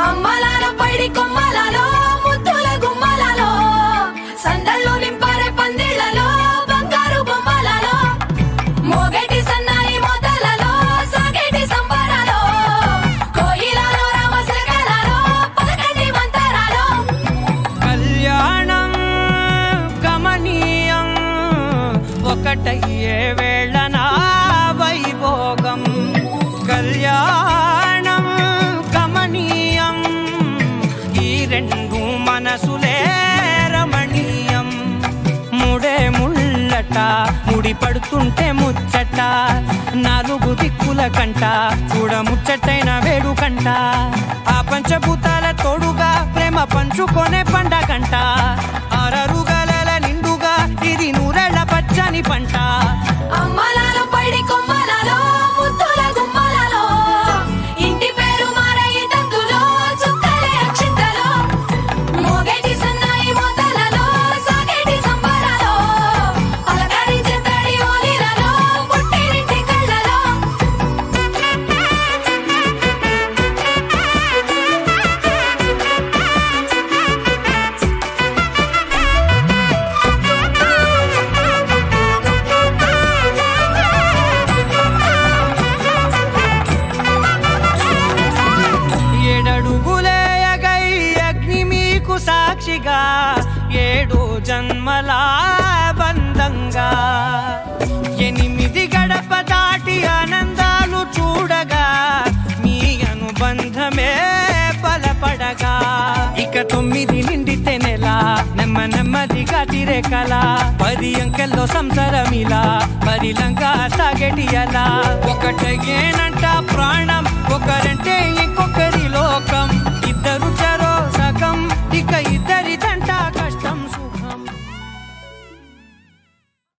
అమ్మలాలో పైడి కొమ్మలాలో ముద్దుల గుమ్మలాలో సందళ్ళు నింపారే పందిళ్లలో బంగారు బొమ్మలాలో మోగేటి సన్నాయి మోతలలో సాగేటి సంబరాలో కోయిలలో రామశకలలో పలకటి మంతరాలో కళ్యాణం గమనీయం ఒకటయ్యే వేళనా వైభోగం కళ్యాణం గమనీయం ఈ రెండు మనసులే రమణీయం ముడే ముళ్ళట ముడి పడుతుంటే ముచ్చట నాలుగు దిక్కుల కంట చూడ ముచ్చటైన వేడుకంట ఆ పంచభూతాల తోడుగా ప్రేమ పంచుకొనే పండగంట ఆరరుగల నిండుగా ఇది నూరెళ్ళ పచ్చని పంట అమ్మలాలో పైడి కొమ్మలాలో ముద్దుల గుమ్మలాలో ఇంటి పేరు మారయి తందులో చుక్కలే అక్షింతలో మోగేటి సన్నాయి మోతలలో సాగేటి సంబరాలో పలకరించే తడి ఓలిలలో పుట్టినింటి కళ్ళలో ఏడడుగులేయగై అగ్ని మీకు సాక్షిగా 7 జన్మల బంధంగా 8 గడప దాటి ఆనందాలు చూడగా మీ అనుబంధమే బలపడగా ఇక 9 నిండితే నెల నెమ్మదిగా తిరే కల 10 అంకెల్లో సంసారమిలా పరిలంగా సాగేటి అలా ఒకటేనంట ప్రాణం ఒకరంటే ఇంకొకరి లోకం